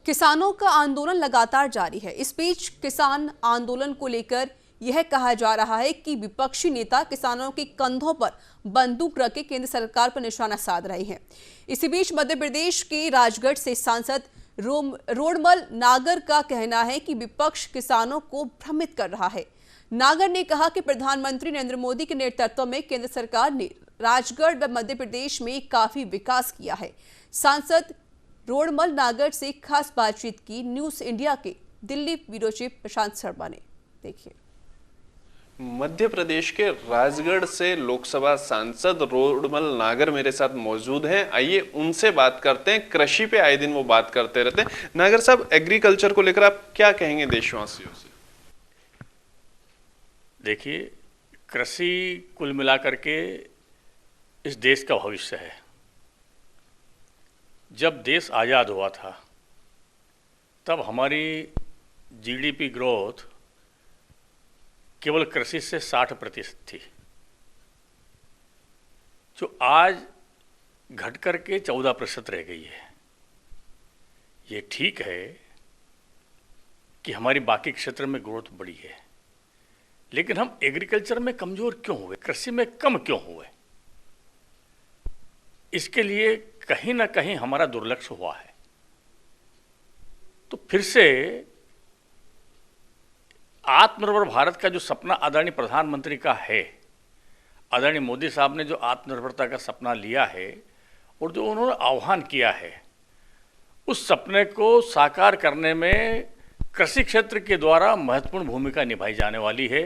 किसानों का आंदोलन लगातार जारी है। इस बीच किसान आंदोलन को लेकर यह कहा जा रहा है कि विपक्षी नेता किसानों के कंधों पर बंदूक रख के केंद्र सरकार पर निशाना साध रहे हैं। इसी बीच मध्य प्रदेश के राजगढ़ से सांसद रोडमल नागर का कहना है कि विपक्ष किसानों को भ्रमित कर रहा है। नागर ने कहा कि प्रधानमंत्री नरेंद्र मोदी के नेतृत्व में केंद्र सरकार ने राजगढ़ व मध्य प्रदेश में काफी विकास किया है। सांसद रोडमल नागर से खास बातचीत की न्यूज इंडिया के दिल्ली ब्यूरो चीफ प्रशांत शर्मा ने। देखिए, मध्य प्रदेश के राजगढ़ से लोकसभा सांसद रोडमल नागर मेरे साथ मौजूद हैं। आइए उनसे बात करते हैं। कृषि पे आए दिन वो बात करते रहते हैं। नागर साहब, एग्रीकल्चर को लेकर आप क्या कहेंगे देशवासियों से? देखिए, कृषि कुल मिलाकर के इस देश का भविष्य है। जब देश आज़ाद हुआ था तब हमारी जीडीपी ग्रोथ केवल कृषि से 60% थी, जो आज घट कर के 14% रह गई है। ये ठीक है कि हमारी बाकी क्षेत्र में ग्रोथ बढ़ी है, लेकिन हम एग्रीकल्चर में कमज़ोर क्यों हुए, कृषि में कम क्यों हुए? इसके लिए कहीं ना कहीं हमारा दुर्लक्ष्य हुआ है। तो फिर से आत्मनिर्भर भारत का जो सपना आदरणीय प्रधानमंत्री का है, आदरणीय मोदी साहब ने जो आत्मनिर्भरता का सपना लिया है और जो उन्होंने आह्वान किया है, उस सपने को साकार करने में कृषि क्षेत्र के द्वारा महत्वपूर्ण भूमिका निभाई जाने वाली है।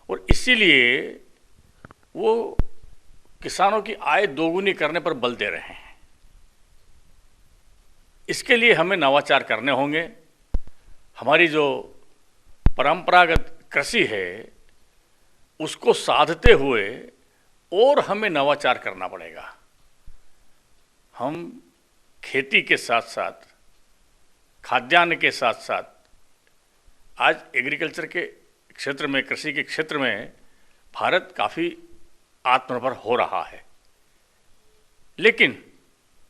और इसीलिए वो किसानों की आय दोगुनी करने पर बल दे रहे हैं। इसके लिए हमें नवाचार करने होंगे। हमारी जो परंपरागत कृषि है उसको साधते हुए और हमें नवाचार करना पड़ेगा। हम खेती के साथ साथ, खाद्यान्न के साथ साथ आज एग्रीकल्चर के क्षेत्र में, कृषि के क्षेत्र में भारत काफ़ी आत्मनिर्भर हो रहा है, लेकिन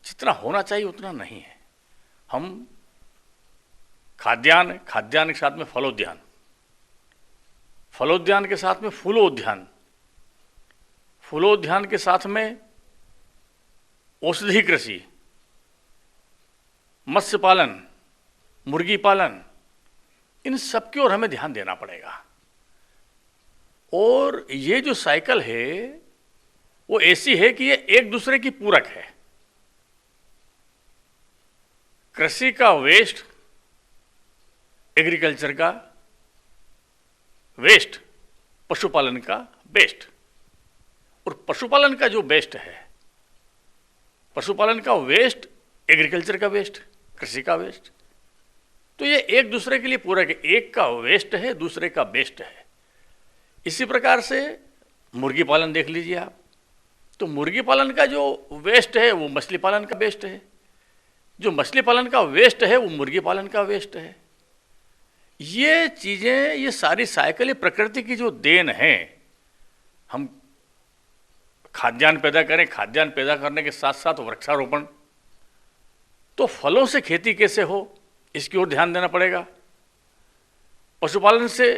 जितना होना चाहिए उतना नहीं है। हम खाद्यान्न के साथ में फलोद्यान, फलोद्यान के साथ में फूलोद्यान, फूलोद्यान के साथ में औषधि कृषि, मत्स्य पालन, मुर्गी पालन, इन सब की ओर हमें ध्यान देना पड़ेगा। और ये जो साइकिल है वो ऐसी है कि ये एक दूसरे की पूरक है। कृषि का वेस्ट, एग्रीकल्चर का वेस्ट, पशुपालन का बेस्ट, और पशुपालन का जो बेस्ट है, पशुपालन का वेस्ट, एग्रीकल्चर का वेस्ट, कृषि का वेस्ट, तो ये एक दूसरे के लिए पूरक है। एक का वेस्ट है, दूसरे का बेस्ट है। इसी प्रकार से मुर्गी पालन देख लीजिए आप, तो मुर्गी पालन का जो वेस्ट है वो मछली पालन का बेस्ट है, जो मछली पालन का वेस्ट है वो मुर्गी पालन का वेस्ट है। ये चीज़ें, ये सारी साइकिल प्रकृति की जो देन है। हम खाद्यान्न पैदा करें, खाद्यान्न पैदा करने के साथ साथ वृक्षारोपण, तो फलों से खेती कैसे हो इसकी ओर ध्यान देना पड़ेगा। पशुपालन से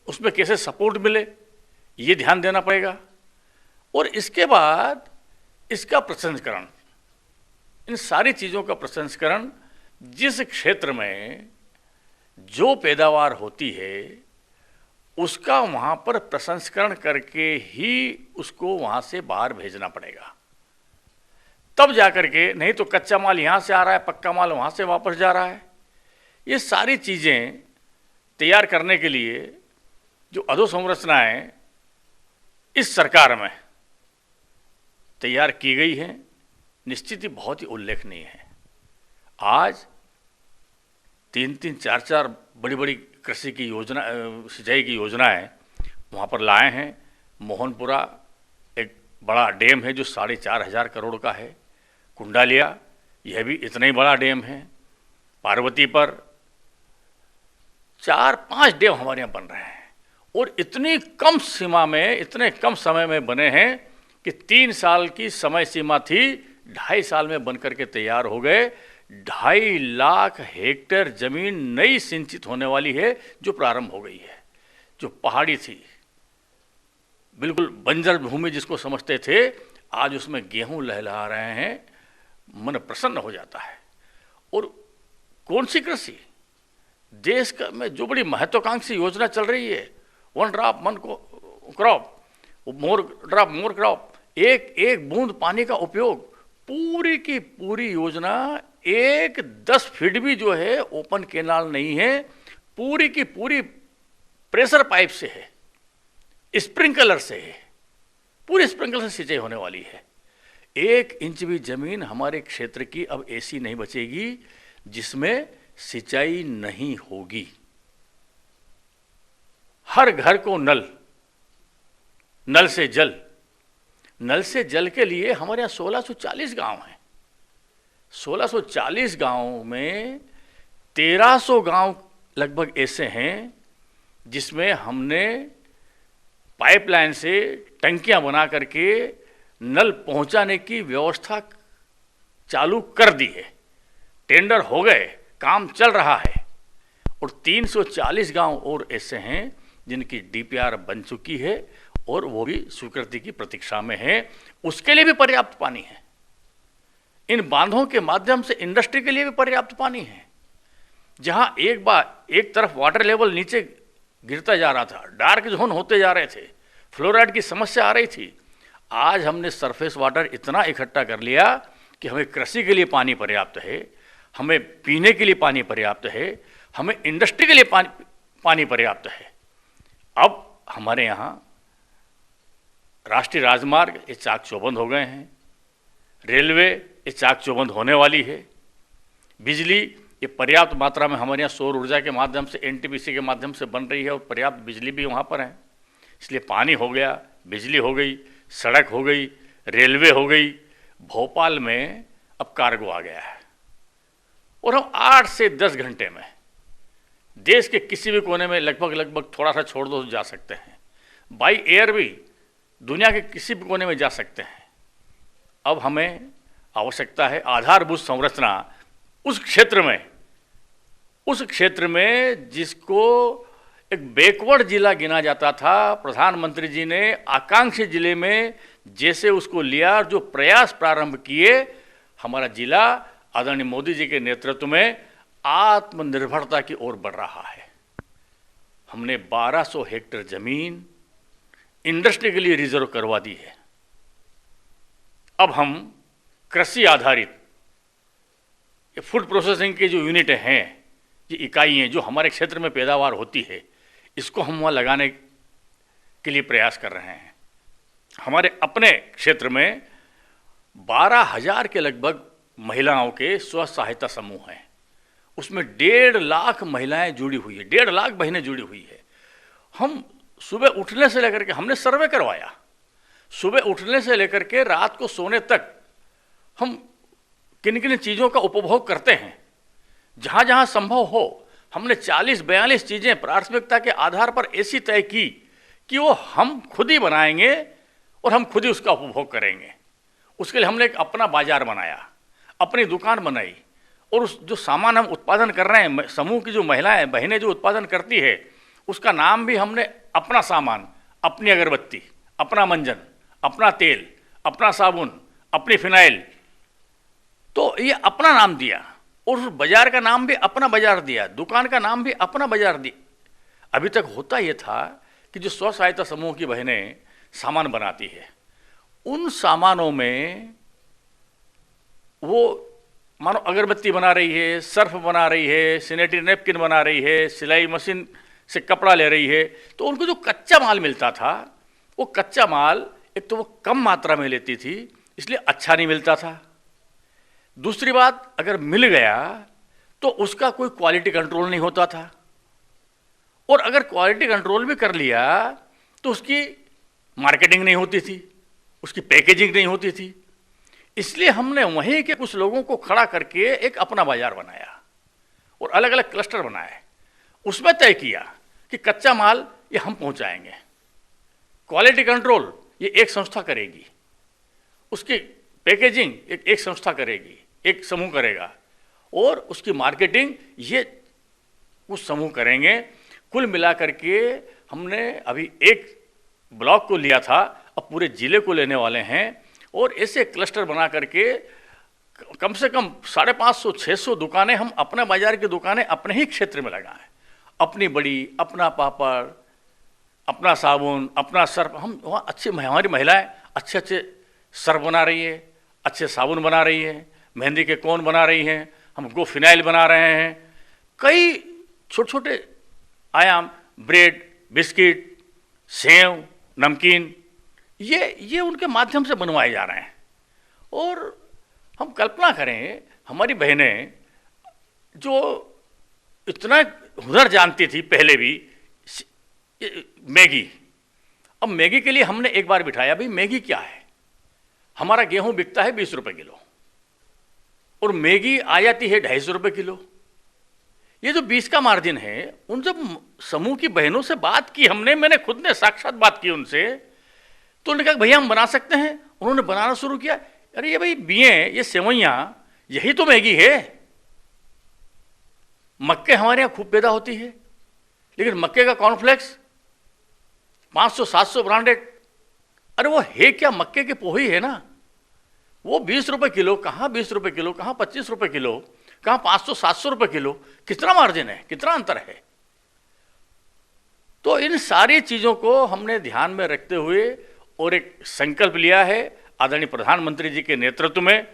उसमें कैसे सपोर्ट मिले ये ध्यान देना पड़ेगा। और इसके बाद इसका प्रसंस्करण, इन सारी चीज़ों का प्रसंस्करण, जिस क्षेत्र में जो पैदावार होती है उसका वहाँ पर प्रसंस्करण करके ही उसको वहाँ से बाहर भेजना पड़ेगा। तब जाकर के, नहीं तो कच्चा माल यहाँ से आ रहा है, पक्का माल वहाँ से वापस जा रहा है। ये सारी चीज़ें तैयार करने के लिए जो अधोसंरचनाएं इस सरकार में तैयार की गई हैं, निश्चित ही बहुत ही उल्लेखनीय है। आज 3-3, 4-4 बड़ी बड़ी कृषि की योजना, सिंचाई की योजनाएं वहाँ पर लाए हैं। मोहनपुरा एक बड़ा डैम है जो 4,500 करोड़ का है। कुंडालिया, यह भी इतना ही बड़ा डैम है। पार्वती पर 4-5 डैम हमारे यहाँ बन रहे हैं, और इतनी कम सीमा में, इतने कम समय में बने हैं कि 3 साल की समय सीमा थी, 2.5 साल में बनकर के तैयार हो गए। 2.5 लाख हेक्टेयर जमीन नई सिंचित होने वाली है, जो प्रारंभ हो गई है। जो पहाड़ी थी, बिल्कुल बंजर भूमि जिसको समझते थे, आज उसमें गेहूं लहलहा रहे हैं, मन प्रसन्न हो जाता है। और कौन सी कृषि, देश का में जो बड़ी महत्वाकांक्षी योजना चल रही है, 1 ड्रॉप 1 क्रॉप, मोर ड्रॉप मोर क्रॉप, एक बूंद पानी का उपयोग, पूरी की पूरी योजना 10 फीट भी जो है ओपन कैनाल नहीं है, पूरी की पूरी प्रेशर पाइप से है, स्प्रिंकलर से है, पूरी स्प्रिंकलर से सिंचाई होने वाली है। 1 इंच भी जमीन हमारे क्षेत्र की अब ऐसी नहीं बचेगी जिसमें सिंचाई नहीं होगी। हर घर को नल से जल के लिए हमारे यहाँ 1640 गांव हैं। 1640 गांवों में 1300 गांव लगभग ऐसे हैं जिसमें हमने पाइपलाइन से टंकियां बना करके नल पहुंचाने की व्यवस्था चालू कर दी है। टेंडर हो गए, काम चल रहा है। और 340 गांव और ऐसे हैं जिनकी डीपीआर बन चुकी है और वो भी स्वीकृति की प्रतीक्षा में है। उसके लिए भी पर्याप्त पानी है। इन बांधों के माध्यम से इंडस्ट्री के लिए भी पर्याप्त पानी है। जहां एक तरफ वाटर लेवल नीचे गिरता जा रहा था, डार्क जोन होते जा रहे थे, फ्लोराइड की समस्या आ रही थी, आज हमने सरफेस वाटर इतना इकट्ठा कर लिया कि हमें कृषि के लिए पानी पर्याप्त है, हमें पीने के लिए पानी पर्याप्त है, हमें इंडस्ट्री के लिए पानी पर्याप्त है। अब हमारे यहाँ राष्ट्रीय राजमार्ग ये चाक चौबंद हो गए हैं, रेलवे ये चाक चौबंद होने वाली है, बिजली ये पर्याप्त मात्रा में हमारे यहाँ सौर ऊर्जा के माध्यम से, एनटीपीसी के माध्यम से बन रही है और पर्याप्त बिजली भी वहाँ पर है। इसलिए पानी हो गया, बिजली हो गई, सड़क हो गई, रेलवे हो गई। भोपाल में अब कार्गो आ गया है और हम 8 से 10 घंटे में देश के किसी भी कोने में लगभग थोड़ा सा छोड़ दो तो जा सकते हैं। बाई एयर भी दुनिया के किसी भी कोने में जा सकते हैं। अब हमें आवश्यकता है आधारभूत संरचना उस क्षेत्र में जिसको एक बैकवर्ड जिला गिना जाता था। प्रधानमंत्री जी ने आकांक्षी जिले में जैसे उसको लिया, जो प्रयास प्रारंभ किए, हमारा जिला आदरणीय मोदी जी के नेतृत्व में आत्मनिर्भरता की ओर बढ़ रहा है। हमने 1200 हेक्टेयर जमीन इंडस्ट्री के लिए रिजर्व करवा दी है। अब हम कृषि आधारित फूड प्रोसेसिंग के जो यूनिट हैं, ये इकाई हैं जो हमारे क्षेत्र में पैदावार होती है, इसको हम वहाँ लगाने के लिए प्रयास कर रहे हैं। हमारे अपने क्षेत्र में 12,000 के लगभग महिलाओं के स्व सहायता समूह हैं। उसमें 1.5 लाख महिलाएं जुड़ी हुई है, 1.5 लाख बहनें जुड़ी हुई है। हम सुबह उठने से लेकर के, हमने सर्वे करवाया, सुबह उठने से लेकर के रात को सोने तक हम किन किन चीज़ों का उपभोग करते हैं। जहाँ जहाँ संभव हो हमने 40-42 चीज़ें प्राथमिकता के आधार पर ऐसी तय की कि वो हम खुद ही बनाएंगे और हम खुद ही उसका उपभोग करेंगे। उसके लिए हमने एक अपना बाजार बनाया, अपनी दुकान बनाई और उस जो सामान हम उत्पादन कर रहे हैं, समूह की जो महिलाएं बहनें जो उत्पादन करती है, उसका नाम भी हमने अपना सामान, अपनी अगरबत्ती, अपना मंजन, अपना तेल, अपना साबुन, अपनी फिनाइल, तो ये अपना नाम दिया। और उस बाजार का नाम भी अपना बाजार दिया, दुकान का नाम भी अपना बाजार दिया। अभी तक होता ये था कि जो स्व सहायता समूह की बहनें सामान बनाती है, उन सामानों में वो मानो अगरबत्ती बना रही है, सर्फ बना रही है, सैनिटरी नैपकिन बना रही है, सिलाई मशीन से कपड़ा ले रही है, तो उनको जो कच्चा माल मिलता था, वो कच्चा माल एक तो वो कम मात्रा में लेती थी, इसलिए अच्छा नहीं मिलता था। दूसरी बात, अगर मिल गया तो उसका कोई क्वालिटी कंट्रोल नहीं होता था, और अगर क्वालिटी कंट्रोल भी कर लिया तो उसकी मार्केटिंग नहीं होती थी, उसकी पैकेजिंग नहीं होती थी। इसलिए हमने वहीं के कुछ लोगों को खड़ा करके एक अपना बाजार बनाया और अलग अलग क्लस्टर बनाए। उसमें तय किया कि कच्चा माल ये हम पहुंचाएंगे, क्वालिटी कंट्रोल ये एक संस्था करेगी, उसकी पैकेजिंग एक संस्था करेगी, एक समूह करेगा, और उसकी मार्केटिंग ये कुछ समूह करेंगे। कुल मिलाकर के हमने अभी एक ब्लॉक को लिया था, अब पूरे जिले को लेने वाले हैं और ऐसे क्लस्टर बना करके कम से कम 550-600 दुकानें हम अपने बाजार की दुकानें अपने ही क्षेत्र में लगाएं। अपनी बड़ी, अपना पापड़, अपना साबुन, अपना सर्फ, हम वहाँ हमारी महिलाएं अच्छे अच्छे सर्फ बना रही है, अच्छे साबुन बना रही है, मेहंदी के कोन बना रही हैं, हम गो फिनाइल बना रहे हैं, कई छोटे छोटे आयाम, ब्रेड, बिस्किट, सेव, नमकीन, ये उनके माध्यम से बनवाए जा रहे हैं। और हम कल्पना करें, हमारी बहनें जो इतना हुनर जानती थी पहले भी, मैगी, अब मैगी के लिए हमने एक बार बिठाया, भाई मैगी क्या है, हमारा गेहूं बिकता है 20 रुपए किलो और मैगी आ जाती है 250 रुपए किलो। ये जो 20 का मार्जिन है, उन जब समूह की बहनों से बात की हमने, मैंने खुद ने साक्षात बात की उनसे, तो उन्होंने कहा भैया हम बना सकते हैं। उन्होंने बनाना शुरू किया। अरे ये भाई बियें, ये सेवइयां, यही तो मैगी है। मक्के हमारे यहाँ खूब पैदा होती है, लेकिन मक्के का कॉर्नफ्लेक्स 500-700 ब्रांडेड, अरे वो है क्या, मक्के के पोहे है ना, वो 20 रुपए किलो, कहाँ 20 रुपए किलो, कहाँ 25 रुपए किलो, कहाँ 500-700 रुपए किलो, कितना मार्जिन है, कितना अंतर है। तो इन सारी चीजों को हमने ध्यान में रखते हुए और एक संकल्प लिया है आदरणीय प्रधानमंत्री जी के नेतृत्व में,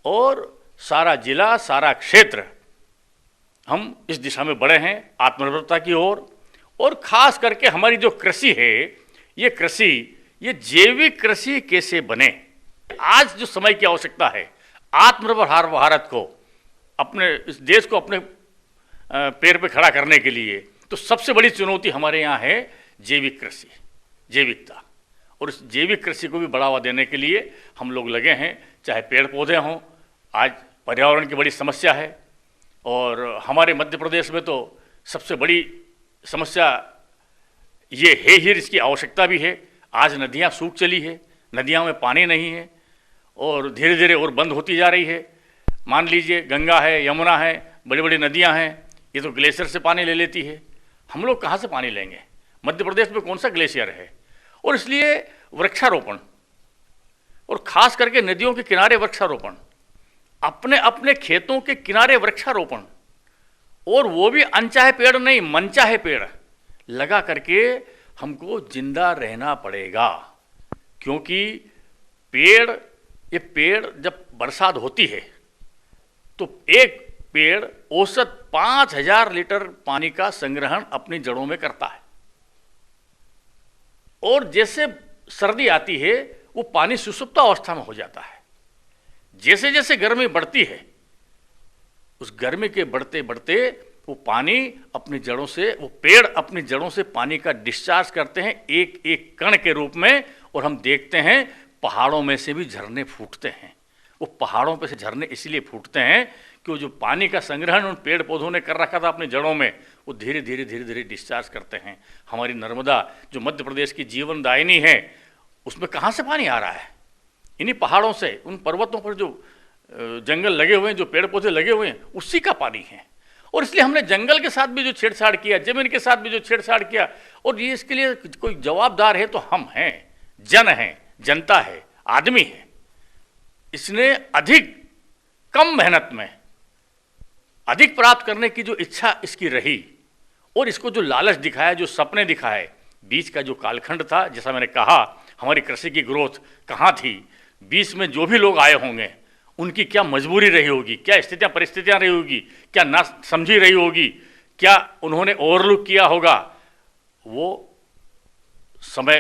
और सारा जिला, सारा क्षेत्र हम इस दिशा में बढ़े हैं आत्मनिर्भरता की ओर। और खास करके हमारी जो कृषि है, ये कृषि, ये जैविक कृषि कैसे बने, आज जो समय की आवश्यकता है आत्मनिर्भर भारत को, अपने इस देश को अपने पैर पे खड़ा करने के लिए, तो सबसे बड़ी चुनौती हमारे यहाँ है जैविक कृषि, जैविकता। और इस जैविक कृषि को भी बढ़ावा देने के लिए हम लोग लगे हैं, चाहे पेड़ पौधे हों, आज पर्यावरण की बड़ी समस्या है और हमारे मध्य प्रदेश में तो सबसे बड़ी समस्या ये है ही, इसकी आवश्यकता भी है। आज नदियाँ सूख चली है, नदियों में पानी नहीं है और धीरे धीरे और बंद होती जा रही है। मान लीजिए गंगा है, यमुना है, बड़ी बड़ी नदियाँ हैं, ये तो ग्लेशियर से पानी ले लेती है, हम लोग कहाँ से पानी लेंगे, मध्य प्रदेश में कौन सा ग्लेशियर है। और इसलिए वृक्षारोपण, और खास करके नदियों के किनारे वृक्षारोपण, अपने अपने खेतों के किनारे वृक्षारोपण, और वो भी अनचाहे पेड़ नहीं, मनचाहे पेड़ लगा करके हमको जिंदा रहना पड़ेगा। क्योंकि पेड़, ये पेड़ जब बरसात होती है तो एक पेड़ औसत 5000 लीटर पानी का संग्रहण अपनी जड़ों में करता है, और जैसे सर्दी आती है वो पानी सुसुप्त अवस्था में हो जाता है। जैसे जैसे गर्मी बढ़ती है, उस गर्मी के बढ़ते बढ़ते वो पानी अपनी जड़ों से, वो पेड़ अपनी जड़ों से पानी का डिस्चार्ज करते हैं एक एक कण के रूप में। और हम देखते हैं पहाड़ों में से भी झरने फूटते हैं। वो पहाड़ों पे से झरने इसलिए फूटते हैं कि वो जो पानी का संग्रहण उन पेड़ पौधों ने कर रखा था अपनी जड़ों में, वो धीरे धीरे डिस्चार्ज करते हैं। हमारी नर्मदा जो मध्य प्रदेश की जीवनदायिनी है, उसमें कहाँ से पानी आ रहा है, इन्हीं पहाड़ों से, उन पर्वतों पर जो जंगल लगे हुए हैं, जो पेड़ पौधे लगे हुए हैं, उसी का पानी है। और इसलिए हमने जंगल के साथ भी जो छेड़छाड़ किया, जमीन के साथ भी जो छेड़छाड़ किया, और ये इसके लिए कोई जवाबदार है तो हम हैं, जन हैं, जनता है, आदमी है। इसने अधिक कम मेहनत में अधिक प्राप्त करने की जो इच्छा इसकी रही, और इसको जो लालच दिखाया, जो सपने दिखाए, बीच का जो कालखंड था, जैसा मैंने कहा हमारी कृषि की ग्रोथ कहाँ थी, बीच में जो भी लोग आए होंगे उनकी क्या मजबूरी रही होगी, क्या स्थितियां परिस्थितियां रही होगी, क्या ना समझी रही होगी, क्या उन्होंने ओवरलुक किया होगा, वो समय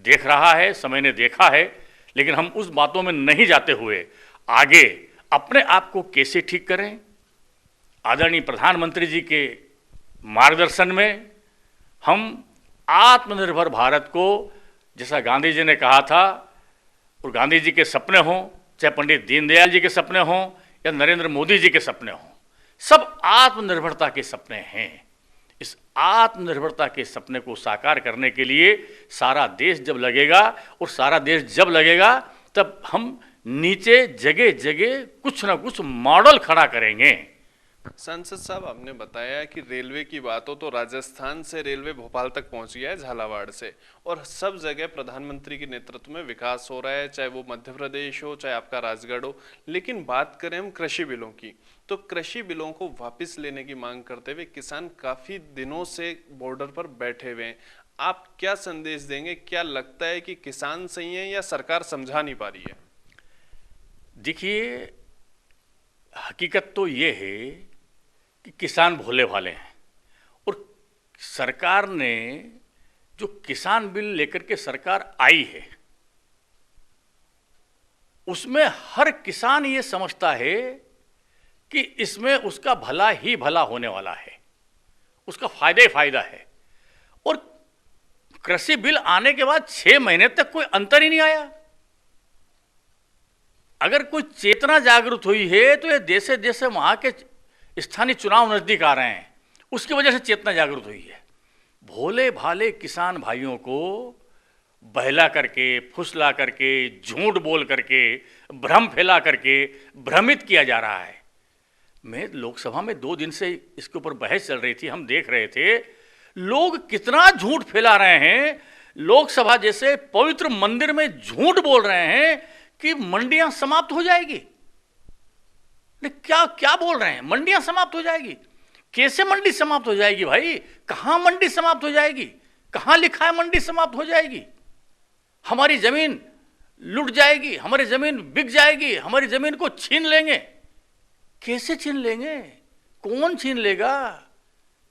देख रहा है, समय ने देखा है। लेकिन हम उस बातों में नहीं जाते हुए आगे अपने आप को कैसे ठीक करें, आदरणीय प्रधानमंत्री जी के मार्गदर्शन में हम आत्मनिर्भर भारत को, जैसा गांधी जी ने कहा था, और गांधी जी के सपने हों, चाहे पंडित दीनदयाल जी के सपने हों या नरेंद्र मोदी जी के सपने हों, सब आत्मनिर्भरता के सपने हैं। इस आत्मनिर्भरता के सपने को साकार करने के लिए सारा देश जब लगेगा, और सारा देश जब लगेगा तब हम नीचे जगह जगह कुछ ना कुछ मॉडल खड़ा करेंगे। सांसद साहब, आपने बताया कि रेलवे की बात हो तो राजस्थान से रेलवे भोपाल तक पहुंच गया है, झालावाड़ से, और सब जगह प्रधानमंत्री के नेतृत्व में विकास हो रहा है, चाहे वो मध्य प्रदेश हो चाहे आपका राजगढ़ हो। लेकिन बात करें हम कृषि बिलों की, तो कृषि बिलों को वापस लेने की मांग करते हुए किसान काफी दिनों से बॉर्डर पर बैठे हुए हैं। आप क्या संदेश देंगे? क्या लगता है कि किसान सही है या सरकार समझा नहीं पा रही है? देखिए, हकीकत तो ये है कि किसान भोले भाले हैं, और सरकार ने जो किसान बिल लेकर के सरकार आई है, उसमें हर किसान ये समझता है कि इसमें उसका भला ही भला होने वाला है, उसका फायदा ही फायदा है। और कृषि बिल आने के बाद 6 महीने तक कोई अंतर ही नहीं आया। अगर कोई चेतना जागृत हुई है तो ये जैसे जैसे वहां के स्थानीय चुनाव नजदीक आ रहे हैं, उसकी वजह से चेतना जागृत हुई है। भोले भाले किसान भाइयों को बहला करके, फुसला करके, झूठ बोल करके, भ्रम फैला करके भ्रमित किया जा रहा है। मैं लोकसभा में 2 दिन से इसके ऊपर बहस चल रही थी, हम देख रहे थे लोग कितना झूठ फैला रहे हैं। लोकसभा जैसे पवित्र मंदिर में झूठ बोल रहे हैं कि मंडियां समाप्त हो जाएगी। क्या क्या बोल रहे हैं? मंडियां समाप्त हो जाएगी? कैसे मंडी समाप्त हो जाएगी भाई? कहां मंडी समाप्त हो जाएगी? कहां लिखा है मंडी समाप्त हो जाएगी? हमारी जमीन लुट जाएगी, हमारी जमीन बिक जाएगी, हमारी जमीन को छीन लेंगे। कैसे छीन लेंगे? कौन छीन लेगा?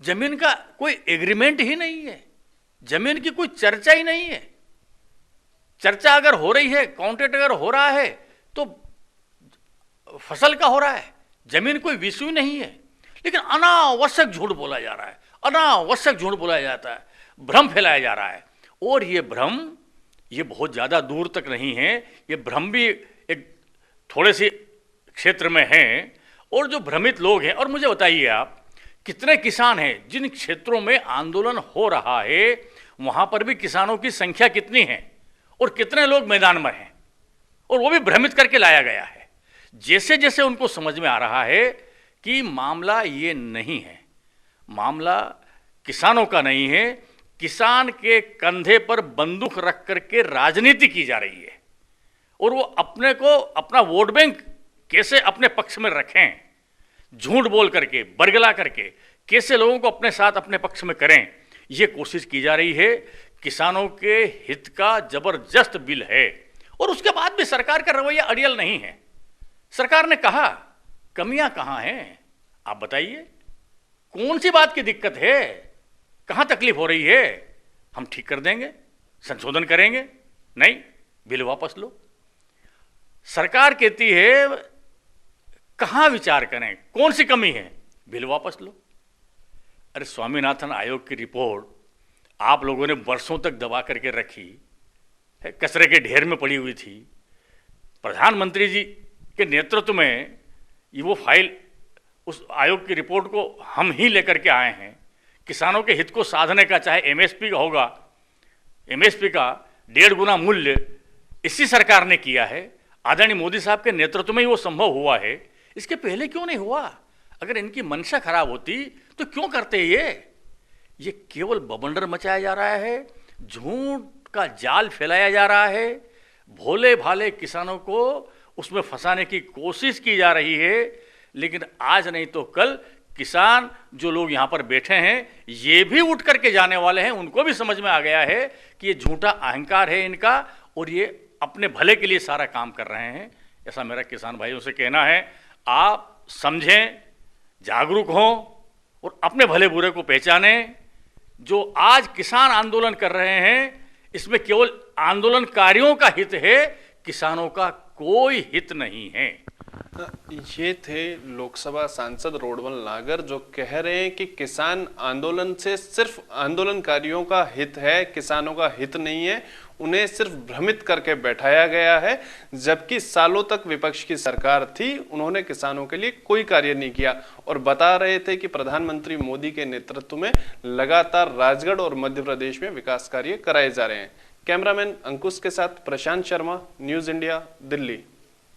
जमीन का कोई एग्रीमेंट ही नहीं है, जमीन की कोई चर्चा ही नहीं है। चर्चा अगर हो रही है, कॉन्ट्रैक्ट अगर हो रहा है तो फसल का हो रहा है, जमीन कोई विषय नहीं है। लेकिन अनावश्यक झूठ बोला जा रहा है, अनावश्यक झूठ बोला जाता है, भ्रम फैलाया जा रहा है। और ये भ्रम ये बहुत ज़्यादा दूर तक नहीं है, ये भ्रम भी एक थोड़े से क्षेत्र में हैं। और जो भ्रमित लोग हैं, और मुझे बताइए आप कितने किसान हैं जिन क्षेत्रों में आंदोलन हो रहा है, वहाँ पर भी किसानों की संख्या कितनी है और कितने लोग मैदान में हैं, और वो भी भ्रमित करके लाया गया है। जैसे जैसे उनको समझ में आ रहा है कि मामला ये नहीं है, मामला किसानों का नहीं है, किसान के कंधे पर बंदूक रख करके राजनीति की जा रही है, और वो अपने को अपना वोट बैंक कैसे अपने पक्ष में रखें, झूठ बोल करके, बरगला करके कैसे लोगों को अपने साथ अपने पक्ष में करें, ये कोशिश की जा रही है। किसानों के हित का जबरदस्त बिल है, और उसके बाद भी सरकार का रवैया अड़ियल नहीं है। सरकार ने कहा कमियां कहां हैं, आप बताइए, कौन सी बात की दिक्कत है, कहां तकलीफ हो रही है, हम ठीक कर देंगे, संशोधन करेंगे। नहीं, बिल वापस लो। सरकार कहती है कहां विचार करें, कौन सी कमी है, बिल वापस लो। अरे स्वामीनाथन आयोग की रिपोर्ट आप लोगों ने वर्षों तक दबा करके रखी है, कचरे के ढेर में पड़ी हुई थी। प्रधानमंत्री जी के नेतृत्व में ये वो फाइल, उस आयोग की रिपोर्ट को हम ही लेकर के आए हैं। किसानों के हित को साधने का, चाहे एमएसपी का होगा, एमएसपी का 1.5 गुना मूल्य इसी सरकार ने किया है। आदरणीय मोदी साहब के नेतृत्व में ही वो संभव हुआ है। इसके पहले क्यों नहीं हुआ? अगर इनकी मंशा खराब होती तो क्यों करते ये केवल बवंडर मचाया जा रहा है, झूठ का जाल फैलाया जा रहा है, भोले भाले किसानों को उसमें फंसाने की कोशिश की जा रही है। लेकिन आज नहीं तो कल किसान जो लोग यहाँ पर बैठे हैं, ये भी उठ करके जाने वाले हैं। उनको भी समझ में आ गया है कि ये झूठा अहंकार है इनका, और ये अपने भले के लिए सारा काम कर रहे हैं। ऐसा मेरा किसान भाइयों से कहना है, आप समझें, जागरूक हों और अपने भले बुरे को पहचानें। जो आज किसान आंदोलन कर रहे हैं, इसमें केवल आंदोलनकारियों का हित है, किसानों का कोई हित नहीं है। ये थे लोकसभा सांसद रोडमल नागर, जो कह रहे हैं कि किसान आंदोलन से सिर्फ आंदोलनकारियों का हित है, किसानों का हित नहीं है, उन्हें सिर्फ भ्रमित करके बैठाया गया है। जबकि सालों तक विपक्ष की सरकार थी, उन्होंने किसानों के लिए कोई कार्य नहीं किया, और बता रहे थे कि प्रधानमंत्री मोदी के नेतृत्व में लगातार राजगढ़ और मध्य प्रदेश में विकास कार्य कराए जा रहे हैं। कैमरामैन अंकुश के साथ प्रशांत शर्मा, न्यूज इंडिया, दिल्ली।